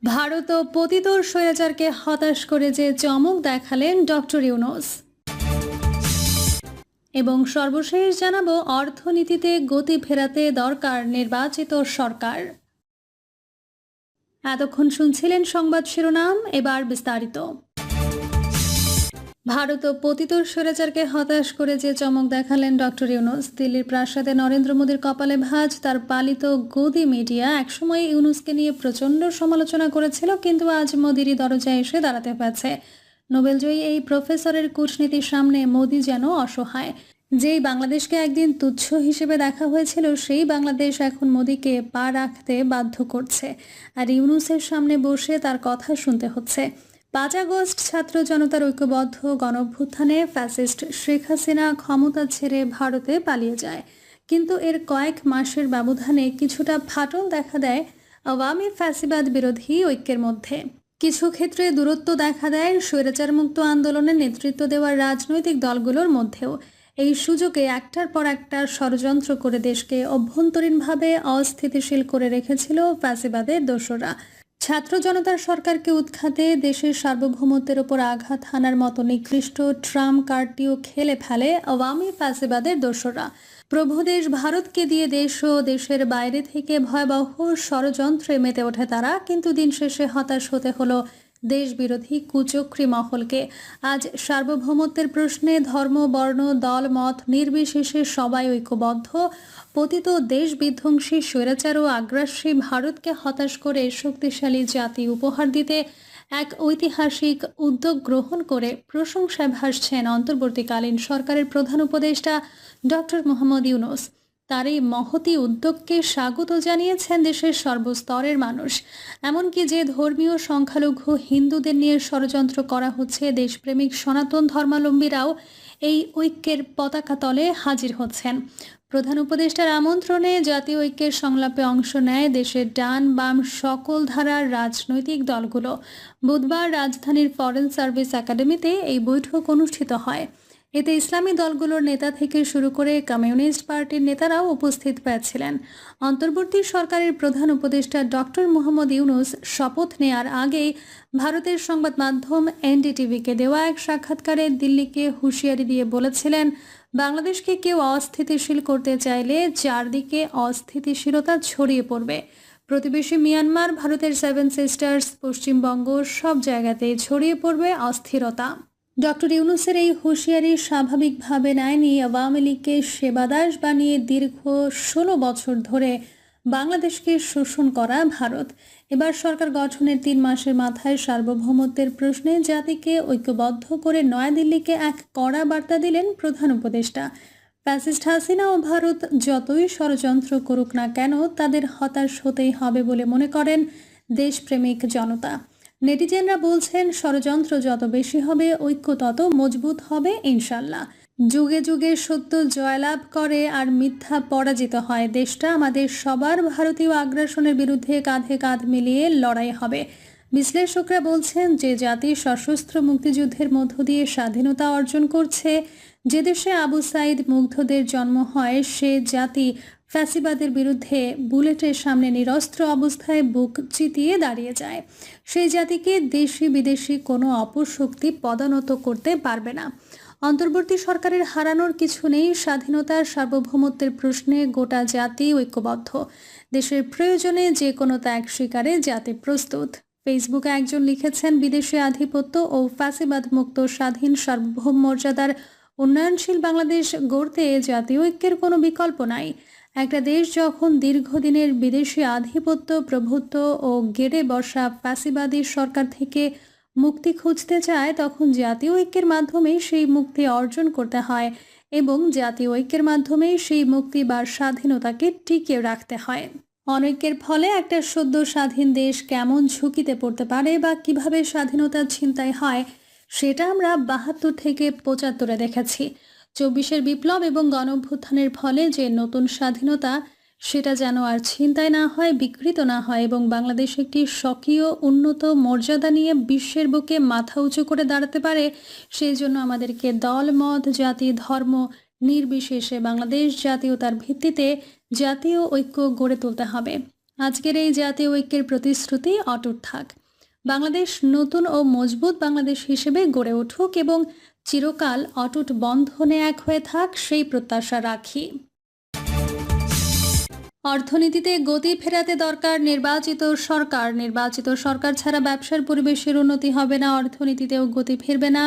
ভারত ও পতিত স্বৈরাচারকে হতাশ করে যে চমক দেখালেন ডক্টর ইউনূস। এবং সর্বশেষ জানাবো, অর্থনীতিতে গতি ফেরাতে দরকার নির্বাচিত সরকার। এতক্ষণ শুনছিলেন সংবাদ শিরোনাম, এবার বিস্তারিত। ভারত ও পতিত স্বৈরাচারকে হতাশ করে যে চমক দেখালেন ডক্টর ইউনূস। দিল্লির প্রাসাদে নরেন্দ্র মোদীর কপালে ভাঁজ। তার পালিত গদি মিডিয়া একসময় ইউনূসকে নিয়ে প্রচণ্ড সমালোচনা করেছিল, কিন্তু আজ মোদীরই দরজায় এসে দাঁড়াতে পারছে। নোবেলজয়ী এই প্রফেসরের কূটনীতির সামনে মোদী যেন অসহায়। যেই বাংলাদেশকে একদিন তুচ্ছ হিসেবে দেখা হয়েছিল, সেই বাংলাদেশ এখন মোদীকে পা রাখতে বাধ্য করছে, আর ইউনূসের সামনে বসে তার কথা শুনতে হচ্ছে। ৫ আগস্ট ছাত্র জনতার ঐক্যবদ্ধ গণঅভ্যুত্থানে ফ্যাসিস্ট শেখ হাসিনা ক্ষমতা ছেড়ে ভারতে পালিয়ে যায়, কিন্তু এর কয়েক মাসের ব্যবধানে কিছুটা ফাটল দেখা দেয় আওয়ামী ফ্যাসিবাদ বিরোধী ঐক্যের মধ্যে। কিছু ক্ষেত্রে দূরত্ব দেখা দেয় স্বৈরাচার মুক্ত আন্দোলনের নেতৃত্ব দেওয়ার রাজনৈতিক দলগুলোর মধ্যেও। এই সুযোগে একটার পর একটা ষড়যন্ত্র করে দেশকে অভ্যন্তরীণভাবে অস্থিতিশীল করে রেখেছিল ফ্যাসিবাদের দোসররা। ছাত্র জনতার সরকারকে উৎখাতে দেশের সার্বভৌমত্বের ওপর আঘাত হানার মতো নিকৃষ্ট ট্রাম্প কার্ডটিও খেলে ফেলে আওয়ামী ফ্যাসিবাদের দোসররা। প্রভুদেশ ভারতকে দিয়ে দেশ ও দেশের বাইরে থেকে ভয়াবহ ষড়যন্ত্রে মেতে ওঠে তারা, কিন্তু দিন শেষে হতাশ হতে হলো দেশবিরোধী কুচক্রী মহলকে। আজ সার্বভৌমত্বের প্রশ্নে ধর্ম, বর্ণ, দল, মত নির্বিশেষে সবাই ঐক্যবদ্ধ। পতিত দেশ বিধ্বংসী স্বৈরাচার ও আগ্রাসী ভারতকে হতাশ করে শক্তিশালী জাতি উপহার দিতে এক ঐতিহাসিক উদ্যোগ গ্রহণ করে প্রশংসায় ভাসছেন অন্তর্বর্তীকালীন সরকারের প্রধান উপদেষ্টা ডক্টর মোহাম্মদ ইউনূস। তার এই মহতী উদ্যোগকে স্বাগত জানিয়েছেন দেশের সর্বস্তরের মানুষ। এমনকি যে ধর্মীয় সংখ্যালঘু হিন্দুদের নিয়ে ষড়যন্ত্র করা হচ্ছে, দেশপ্রেমিক সনাতন ধর্মাবলম্বীরাও এই ঐক্যের পতাকা তলে হাজির হচ্ছেন। প্রধান উপদেষ্টার আমন্ত্রণে জাতীয় ঐক্যের সংলাপে অংশ নেয় দেশের ডান বাম সকল ধারার রাজনৈতিক দলগুলো। বুধবার রাজধানীর ফরেন সার্ভিস একাডেমিতে এই বৈঠক অনুষ্ঠিত হয়। এতে ইসলামী দলগুলোর নেতা থেকে শুরু করে কমিউনিস্ট পার্টির নেতারাও উপস্থিত পেয়েছিলেন। অন্তর্বর্তী সরকারের প্রধান উপদেষ্টা ডক্টর মোহাম্মদ ইউনূস শপথ নেয়ার আগেই ভারতের সংবাদ মাধ্যম এনডিটিভিকে দেওয়া এক সাক্ষাৎকারে দিল্লিকে হুঁশিয়ারি দিয়ে বলেছিলেন, বাংলাদেশকে কেউ অস্থিতিশীল করতে চাইলে চারদিকে অস্থিতিশীলতা ছড়িয়ে পড়বে। প্রতিবেশী মিয়ানমার, ভারতের 7 সিস্টার্স, পশ্চিমবঙ্গ, সব জায়গাতেই ছড়িয়ে পড়বে অস্থিরতা। ডক্টর ইউনূসের এই হুঁশিয়ারি স্বাভাবিকভাবে নেয়নি আওয়ামী লীগকে সেবাদাস বানিয়ে দীর্ঘ 16 বছর ধরে বাংলাদেশকে শোষণ করা ভারত। এবার সরকার গঠনের 3 মাসের মাথায় সার্বভৌমত্বের প্রশ্নে জাতিকে ঐক্যবদ্ধ করে নয়াদিল্লিকে এক কড়া বার্তা দিলেন প্রধান উপদেষ্টা। ফ্যাসিস্ট হাসিনা ও ভারত যতই ষড়যন্ত্র করুক না কেন, তাদের হতাশ হতেই হবে বলে মনে করেন দেশপ্রেমিক জনতা। নেটিজেনরা বলছেন, ষড়যন্ত্র যত বেশি হবে, ঐক্য তত মজবুত হবে ইনশাল্লাহ। যুগে যুগে সত্য জয়লাভ করে আর মিথ্যা পরাজিত হয়। দেশটা আমাদের সবার, ভারতীয় আগ্রাসনের বিরুদ্ধে কাঁধে কাঁধ মিলিয়ে লড়াই হবে। বিশ্লেষকরা বলছেন, যে জাতি সশস্ত্র মুক্তিযুদ্ধের মধ্য দিয়ে স্বাধীনতা অর্জন করছে, যে দেশে আবু সাইদ মুগ্ধদের জন্ম হয়, সে জাতি ফ্যাসিবাদের বিরুদ্ধে বুলেটের সামনে নিরস্ত্র অবস্থায় বুক চিতিয়ে দাঁড়িয়ে যায়। সেই জাতিকে দেশি বিদেশি কোনো অপশক্তি পদানত করতে পারবে না। অন্তর্বর্তী সরকারের হারানোর কিছু নেই। স্বাধীনতার সার্বভৌমত্বের প্রশ্নে গোটা জাতি ঐক্যবদ্ধ। দেশের প্রয়োজনে যে কোনো ত্যাগ স্বীকারে জাতি প্রস্তুত। ফেসবুকে একজন লিখেছেন, বিদেশি আধিপত্য ও ফ্যাসিবাদ মুক্ত স্বাধীন সার্বভৌম মর্যাদার উন্নয়নশীল বাংলাদেশ গড়তে জাতীয় ঐক্যের কোনো বিকল্প নাই। একটা দেশ যখন দীর্ঘদিনের বিদেশি আধিপত্য, প্রভুত্ব ও গেড়ে বসা ফ্যাসিবাদী সরকার থেকে মুক্তি খুঁজতে চায়, তখন জাতীয় ঐক্যের মাধ্যমেই সেই মুক্তি অর্জন করতে হয় এবং জাতীয় ঐক্যের মাধ্যমেই সেই মুক্তি বা স্বাধীনতাকে টিকিয়ে রাখতে হয়। অনৈক্যের ফলে একটা সদ্য স্বাধীন দেশ কেমন ঝুঁকিতে পড়তে পারে বা কিভাবে স্বাধীনতা ছিনতাই হয়, সেটা আমরা 72 থেকে 75-এ দেখেছি। 24-এর বিপ্লব এবং গণঅভ্যুত্থানের ফলে যে নতুন স্বাধীনতা, সেটা যেন আর ছিনতাই না হয়, বিকৃত না হয় এবং বাংলাদেশ একটি স্বকীয় উন্নত মর্যাদা নিয়ে বিশ্বের বুকে মাথা উঁচু করে দাঁড়াতে পারে, সেই জন্য আমাদেরকে দল, মত, জাতি, ধর্ম নির্বিশেষে বাংলাদেশ জাতীয়তার ভিত্তিতে জাতীয় ঐক্য গড়ে তুলতে হবে। আজকের এই জাতীয় ঐক্যের প্রতিশ্রুতি অটুট থাক। বাংলাদেশ নতুন ও মজবুত বাংলাদেশ হিসেবে গড়ে উঠুক এবং চিরকাল অটুট বন্ধনে এক হয়ে থাক, সেই প্রত্যাশা রাখি। অর্থনীতিতে গতি ফেরাতে দরকার নির্বাচিত সরকার। নির্বাচিত সরকার ছাড়া ব্যবসার পরিবেশের উন্নতি হবে না, অর্থনীতিতেও গতি ফিরবে না,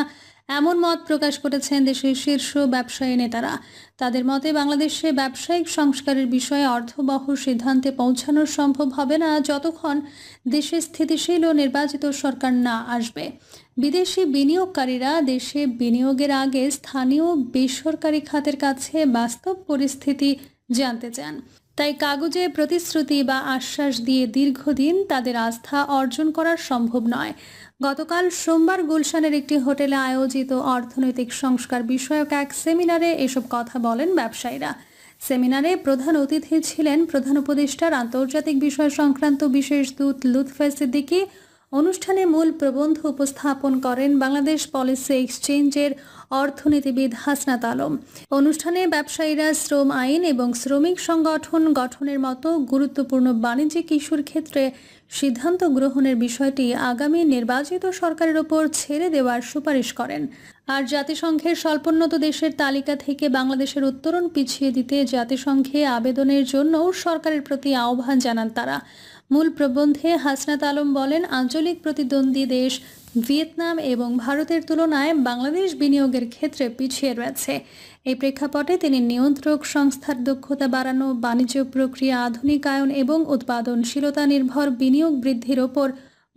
এমন মত প্রকাশ করেছেন দেশের শীর্ষ ব্যবসায়ী নেতারা। তাদের মতে বাংলাদেশে ব্যবসায়িক সংস্কারের বিষয়ে অর্থবহ সিদ্ধান্তে পৌঁছানো সম্ভব হবে না যতক্ষণ দেশে স্থিতিশীল ও নির্বাচিত সরকার না আসবে। বিদেশি বিনিয়োগকারীরা দেশে বিনিয়োগের আগে স্থানীয় বেসরকারি খাতের কাছে বাস্তব পরিস্থিতি জানতে চান। তাই কাগজে প্রতিশ্রুতি বা আশ্বাস দিয়ে দীর্ঘদিন তাদের আস্থা অর্জন করা সম্ভব নয়। গতকাল সোমবার গুলশানের একটি হোটেলে আয়োজিত অর্থনৈতিক সংস্কার বিষয়ক এক সেমিনারে এসব কথা বলেন ব্যবসায়ীরা। সেমিনারে প্রধান অতিথি ছিলেন প্রধান উপদেষ্টার আন্তর্জাতিক বিষয় সংক্রান্ত বিশেষ দূত লুৎফা সিদ্দিকী। অনুষ্ঠানে মূল প্রবন্ধ উপস্থাপন করেন বাংলাদেশ পলিসি এক্সচেঞ্জের অর্থনীতিবিদ হাসনাত আলম। অনুষ্ঠানে ব্যবসায়ীরা শ্রম আইন এবং শ্রমিক সংগঠন গঠনের মতো গুরুত্বপূর্ণ বাণিজ্যিক ইস্যুর ক্ষেত্রে সিদ্ধান্ত গ্রহণের বিষয়টি আগামী নির্বাচিত সরকারের ওপর ছেড়ে দেওয়ার সুপারিশ করেন। আর জাতিসংঘের স্বল্পোন্নত দেশের তালিকা থেকে বাংলাদেশের উত্তরণ পিছিয়ে দিতে জাতিসংঘে আবেদনের জন্য সরকারের প্রতি আহ্বান জানান তারা। মূল প্রবন্ধে হাসনাত আলম বলেন, আঞ্চলিক প্রতিদ্বন্দ্বী দেশ ভিয়েতনাম এবং ভারতের তুলনায় বাংলাদেশ বিনিয়োগের ক্ষেত্রে পিছিয়ে রয়েছে। এই প্রেক্ষাপটে তিনি নিয়ন্ত্রক সংস্থার দক্ষতা বাড়ানো, বাণিজ্য প্রক্রিয়া আধুনিকায়ন এবং উৎপাদনশীলতা নির্ভর বিনিয়োগ বৃদ্ধির ওপর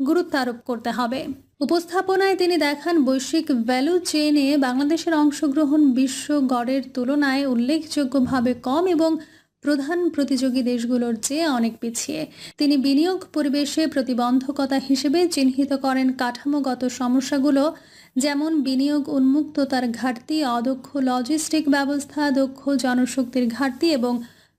গুরুত্ব আরোপ করতে হবে। উপস্থাপনায় তিনি দেখান, বৈশ্বিক ভ্যালু চেইনে বাংলাদেশের অংশগ্রহণ বিশ্ব গড়ের তুলনায় উল্লেখযোগ্যভাবে কম এবং প্রধান প্রতিযোগী দেশগুলোর চেয়ে অনেক পিছিয়ে। তিনি বিনিয়োগ পরিবেশে প্রতিবন্ধকতা হিসেবে চিহ্নিত করেন কাঠামোগত সমস্যাগুলো, যেমন বিনিয়োগ উন্মুক্ততার ঘাটতি, অদক্ষ লজিস্টিক ব্যবস্থা, দক্ষ জনশক্তির ঘাটতি এবং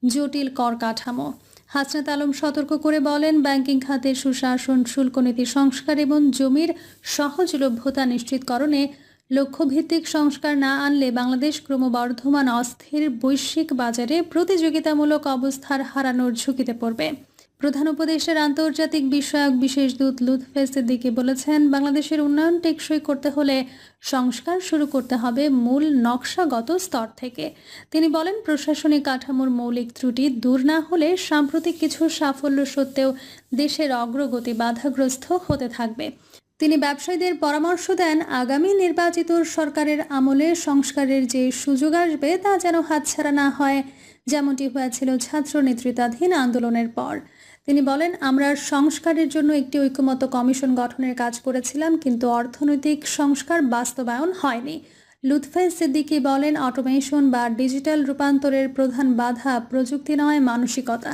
জটিল কর কাঠামো। হাসনাত আলম সতর্ক করে বলেন, ব্যাংকিং খাতের সুশাসন, শুল্কনীতি সংস্কার এবং জমির সহজলভ্যতা নিশ্চিতকরণে লক্ষ্যভিত্তিক সংস্কার না আনলে বাংলাদেশ ক্রমবর্ধমান অস্থির বৈশ্বিক বাজারে প্রতিযোগিতামূলক অবস্থার হারানোর ঝুঁকিতে পড়বে। প্রধান উপদেষ্টার আন্তর্জাতিক বিষয়ক বিশেষ দূত লুৎফা সিদ্দিকী বলেছেন, বাংলাদেশের উন্নয়ন টেকসই করতে হলে সংস্কার শুরু করতে হবে মূল নকশাগত স্তর থেকে। তিনি বলেন, প্রশাসনিক কাঠামোর মৌলিক ত্রুটি দূর না হলে সাম্প্রতিক কিছু সাফল্য সত্ত্বেও দেশের অগ্রগতি বাধাগ্রস্ত হতে থাকবে। তিনি ব্যবসায়ীদের পরামর্শ দেন, আগামী নির্বাচিত সরকারের আমলে সংস্কারের যে সুযোগ আসবে তা যেন হাতছাড়া না হয়, যেমনটি হয়েছিল ছাত্র নেতৃত্বাধীন আন্দোলনের পর। তিনি বলেন, আমরা সংস্কারের জন্য একটি ঐকমত্য কমিশন গঠনের কাজ করেছিলাম, কিন্তু অর্থনৈতিক সংস্কার বাস্তবায়ন হয়নি। লুৎফা সিদ্দিকী বলেন, অটোমেশন বা ডিজিটাল রূপান্তরের প্রধান বাধা প্রযুক্তি নয়, মানসিকতা।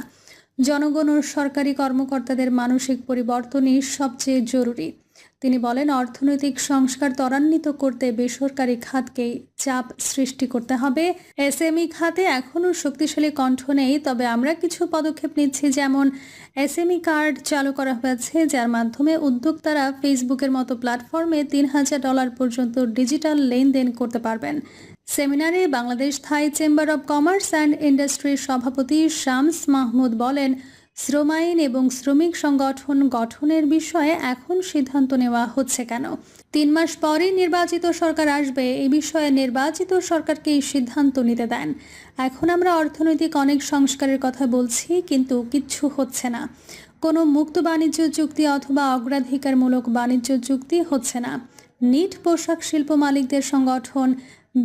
জনগণ ও সরকারি কর্মকর্তাদের মানসিক পরিবর্তনই সবচেয়ে জরুরি। তিনি বলেন, অর্থনৈতিক সংস্কার ত্বরান্বিত করতে বেসরকারি খাতকেই চাপ সৃষ্টি করতে হবে। এসএমই খাতে এখনও শক্তিশালী কণ্ঠ নেই, তবে আমরা কিছু পদক্ষেপ নিচ্ছি, যেমন এসএমই কার্ড চালু করা হয়েছে, যার মাধ্যমে উদ্যোক্তারা ফেসবুকের মতো প্ল্যাটফর্মে $৩,০০০ পর্যন্ত ডিজিটাল লেনদেন করতে পারবেন। সেমিনারে বাংলাদেশ থাই চেম্বার অব কমার্স অ্যান্ড ইন্ডাস্ট্রির সভাপতি শামস মাহমুদ বলেন, শ্রম আইন এবং শ্রমিক সংগঠন গঠনের বিষয়ে এখন সিদ্ধান্ত নেওয়া হচ্ছে কেন? ৩ মাস পরেই নির্বাচিত সরকার আসবে, এই বিষয়ে নির্বাচিত সরকারকে এই সিদ্ধান্ত নিতে দেন। এখন আমরা অর্থনৈতিক অনেক সংস্কারের কথা বলছি, কিন্তু কিচ্ছু হচ্ছে না। কোনো মুক্ত বাণিজ্য চুক্তি অথবা অগ্রাধিকারমূলক বাণিজ্য চুক্তি হচ্ছে না। নিট পোশাক শিল্প মালিকদের সংগঠন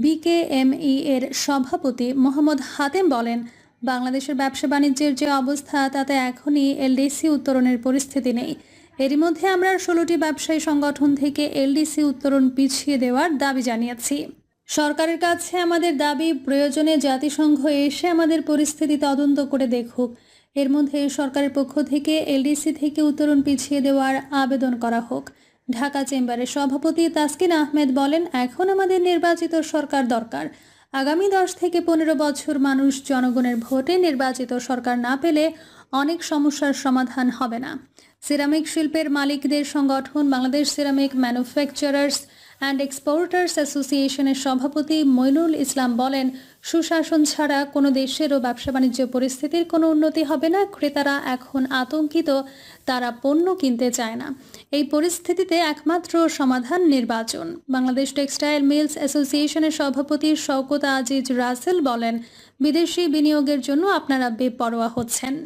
বিকেএমই এর সভাপতি মোহাম্মদ হাতেম বলেন, বাংলাদেশের ব্যবসা বাণিজ্যের যে অবস্থা তাতে এখনই এলডিসি উত্তরণের পরিস্থিতি নেই। এরই মধ্যে আমরা 16টি ব্যবসায়ী সংগঠন থেকে এলডিসি উত্তরণ পিছিয়ে দেওয়ার দাবি জানিয়েছি। সরকারের কাছে আমাদের দাবি, প্রয়োজনে জাতিসংঘ এসে আমাদের পরিস্থিতি তদন্ত করে দেখুক। এর মধ্যে সরকারের পক্ষ থেকে এলডিসি থেকে উত্তরণ পিছিয়ে দেওয়ার আবেদন করা হোক। ঢাকা চেম্বারের সভাপতি তাসকিন আহমেদ বলেন, এখন আমাদের নির্বাচিত সরকার দরকার। আগামী 10 থেকে 15 বছর মানুষ জনগণের ভোটে নির্বাচিত সরকার না পেলে অনেক সমস্যার সমাধান হবে না। সিরামিক শিল্পের মালিকদের সংগঠন Bangladesh ceramic manufacturers and exporters অ্যাসোসিয়েশনের সভাপতি মইনুল ইসলাম বলেন, সুশাসন ছাড়া কোনো দেশেরও ব্যবসা বাণিজ্য পরিস্থিতির কোনো উন্নতি হবে না। ক্রেতারা এখন আতঙ্কিত, তারা পণ্য কিনতে চায় না। এই পরিস্থিতিতে একমাত্র সমাধান নির্বাচন। বাংলাদেশ টেক্সটাইল মিলস অ্যাসোসিয়েশনের সভাপতি শওকত আজিজ রাসেল বলেন, বিদেশি বিনিয়োগের জন্য আপনারা বেপরোয়া হচ্ছেন।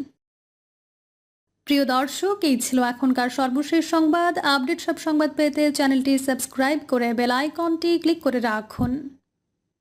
প্রিয় দর্শক, এই ছিল এখনকার সর্বশেষ সংবাদ। আপডেট সব সংবাদ পেতে চ্যানেলটি সাবস্ক্রাইব করে বেল আইকনটি ক্লিক করে রাখুন।